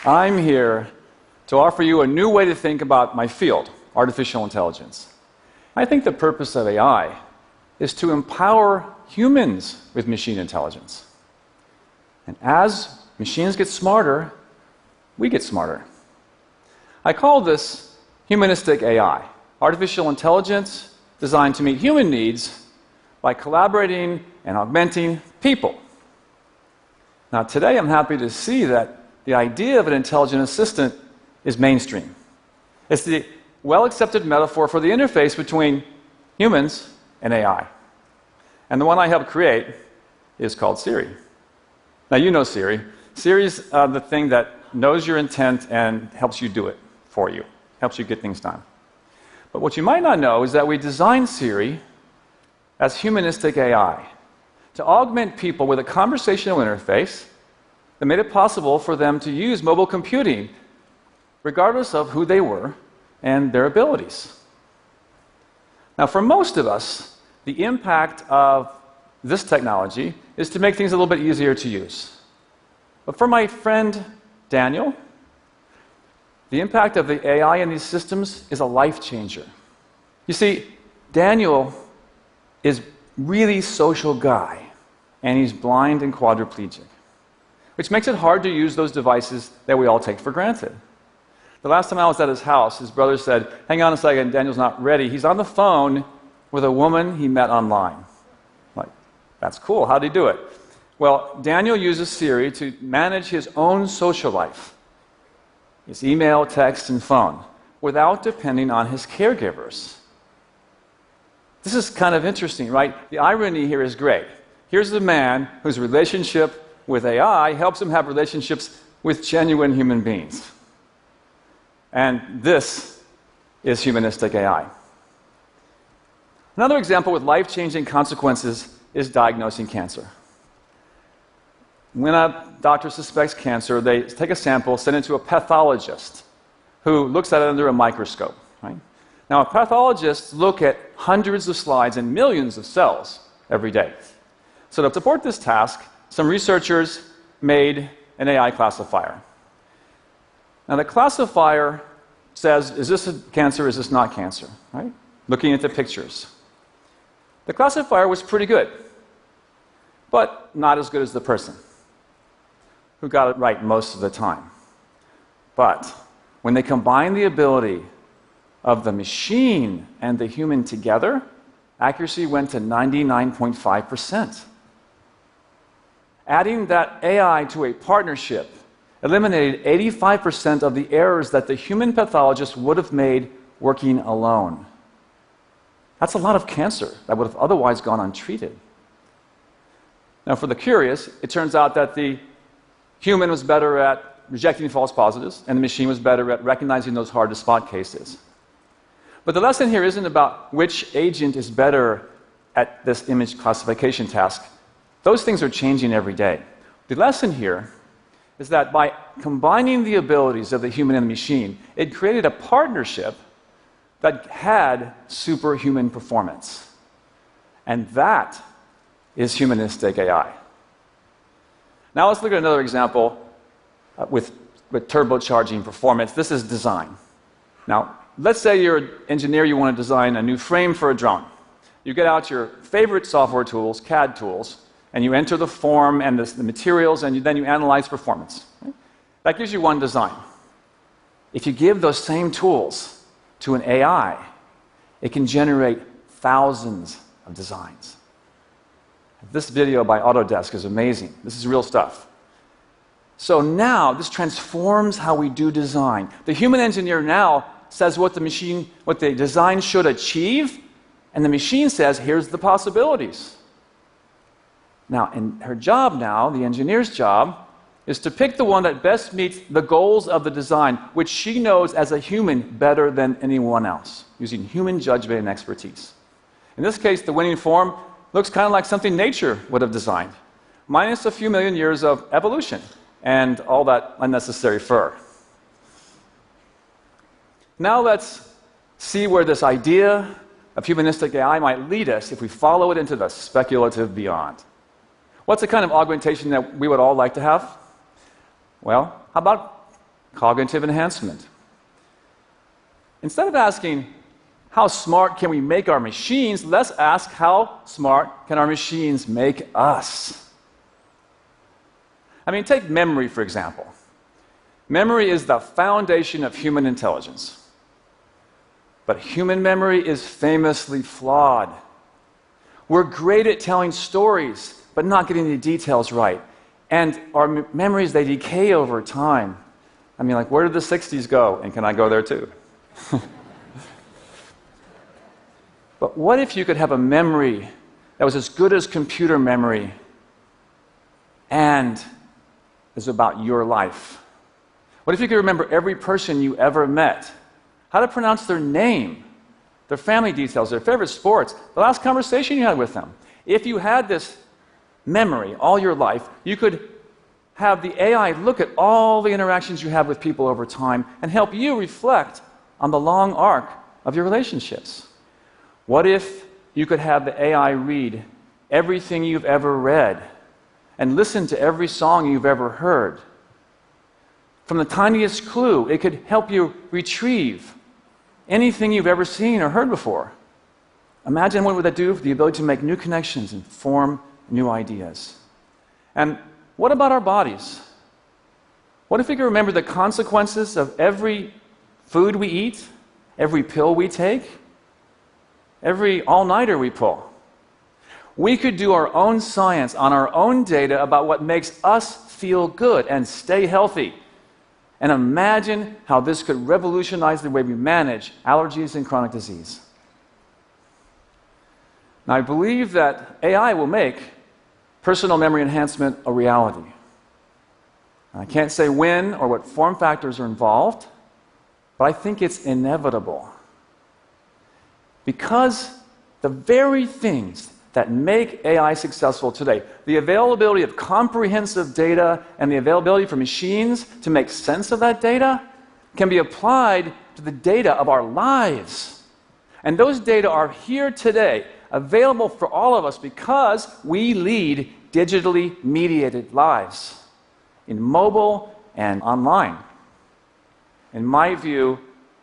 I'm here to offer you a new way to think about my field, artificial intelligence. I think the purpose of AI is to empower humans with machine intelligence. And as machines get smarter, we get smarter. I call this humanistic AI, artificial intelligence designed to meet human needs by collaborating and augmenting people. Now, today I'm happy to see that the idea of an intelligent assistant is mainstream. It's the well-accepted metaphor for the interface between humans and AI. And the one I helped create is called Siri. Now, you know Siri. Siri's the thing that knows your intent and helps you do it for you, helps you get things done. But what you might not know is that we designed Siri as humanistic AI to augment people with a conversational interface that made it possible for them to use mobile computing regardless of who they were and their abilities. Now, for most of us, the impact of this technology is to make things a little bit easier to use. But for my friend Daniel, the impact of the AI in these systems is a life changer. You see, Daniel is really social guy, and he's blind and quadriplegic, which makes it hard to use those devices that we all take for granted. The last time I was at his house, his brother said, "Hang on a second, Daniel's not ready. He's on the phone with a woman he met online." Like, that's cool. How'd he do it? Well, Daniel uses Siri to manage his own social life, his email, text, and phone, without depending on his caregivers. This is kind of interesting, right? The irony here is great. Here's a man whose relationship with AI helps him have relationships with genuine human beings. And this is humanistic AI. Another example with life-changing consequences is diagnosing cancer. When a doctor suspects cancer, they take a sample, send it to a pathologist who looks at it under a microscope. Right? Now, pathologists look at hundreds of slides and millions of cells every day. So to support this task, some researchers made an AI classifier. Now, the classifier says, is this a cancer, is this not cancer? Right? Looking at the pictures. The classifier was pretty good, but not as good as the person who got it right most of the time. But when they combine the ability of the machine and the human together, accuracy went to 99.5%. Adding that AI to a partnership eliminated 85% of the errors that the human pathologist would have made working alone. That's a lot of cancer that would have otherwise gone untreated. Now, for the curious, it turns out that the human was better at rejecting false positives, and the machine was better at recognizing those hard-to-spot cases. But the lesson here isn't about which agent is better at this image classification task. Those things are changing every day. The lesson here is that by combining the abilities of the human and the machine, it created a partnership that had superhuman performance. And that is humanistic AI. Now let's look at another example with turbocharging performance. This is design. Now, let's say you're an engineer, you want to design a new frame for a drone. You get out your favorite software tools, CAD tools, and you enter the form and the materials, and then you analyze performance. Right? That gives you one design. If you give those same tools to an AI, it can generate thousands of designs. This video by Autodesk is amazing. This is real stuff. So now, this transforms how we do design. The human engineer now says what the design should achieve, and the machine says, here's the possibilities. Now, and her job now, the engineer's job, is to pick the one that best meets the goals of the design, which she knows as a human better than anyone else, using human judgment and expertise. In this case, the winning form looks kind of like something nature would have designed, minus a few million years of evolution and all that unnecessary fur. Now let's see where this idea of humanistic AI might lead us if we follow it into the speculative beyond. What's the kind of augmentation that we would all like to have? Well, how about cognitive enhancement. Instead of asking, how smart can we make our machines, let's ask, how smart can our machines make us? I mean, take memory, for example. Memory is the foundation of human intelligence. But human memory is famously flawed. We're great at telling stories, but not getting the details right. And our memories, they decay over time. I mean, like, where did the 60s go? And can I go there too? But what if you could have a memory that was as good as computer memory and is about your life? What if you could remember every person you ever met? How to pronounce their name, their family details, their favorite sports, the last conversation you had with them. If you had this memory all your life, you could have the AI look at all the interactions you have with people over time and help you reflect on the long arc of your relationships. What if you could have the AI read everything you've ever read and listen to every song you've ever heard? From the tiniest clue, it could help you retrieve anything you've ever seen or heard before. Imagine what would that do for the ability to make new connections and form new ideas. And what about our bodies? What if we could remember the consequences of every food we eat, every pill we take, every all-nighter we pull? We could do our own science on our own data about what makes us feel good and stay healthy. And imagine how this could revolutionize the way we manage allergies and chronic disease. Now, I believe that AI will make personal memory enhancement a reality. I can't say when or what form factors are involved, but I think it's inevitable. Because the very things that make AI successful today, the availability of comprehensive data and the availability for machines to make sense of that data, can be applied to the data of our lives. And those data are here today, available for all of us because we lead digitally mediated lives in mobile and online. In my view,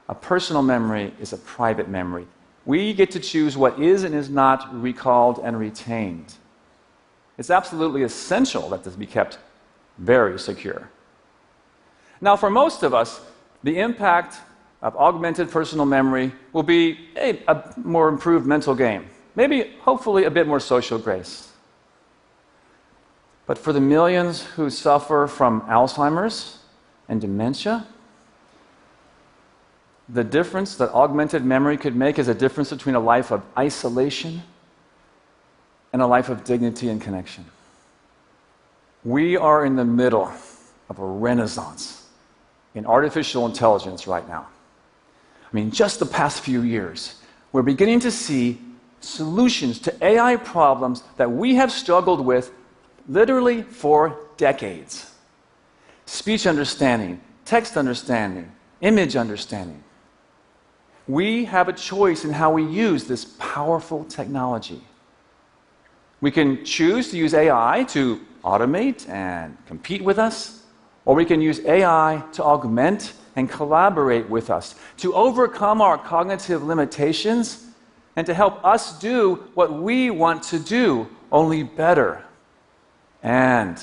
a personal memory is a private memory. We get to choose what is and is not recalled and retained. It's absolutely essential that this be kept very secure. Now, for most of us, the impact of augmented personal memory will be a more improved mental game, maybe, hopefully, a bit more social grace. But for the millions who suffer from Alzheimer's and dementia, the difference that augmented memory could make is a difference between a life of isolation and a life of dignity and connection. We are in the middle of a renaissance in artificial intelligence right now. I mean, just the past few years, we're beginning to see solutions to AI problems that we have struggled with literally for decades. Speech understanding, text understanding, image understanding. We have a choice in how we use this powerful technology. We can choose to use AI to automate and compete with us, or we can use AI to augment and collaborate with us, to overcome our cognitive limitations, and to help us do what we want to do, only better. And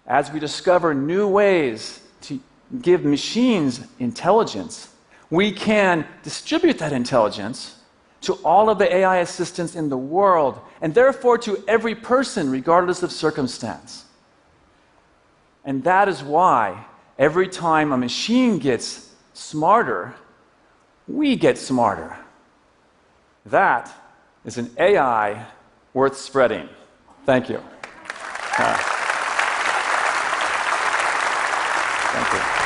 as we discover new ways to give machines intelligence, we can distribute that intelligence to all of the AI assistants in the world, and therefore to every person, regardless of circumstance. And that is why every time a machine gets smarter, we get smarter. That is an AI worth spreading. Thank you. Thank you.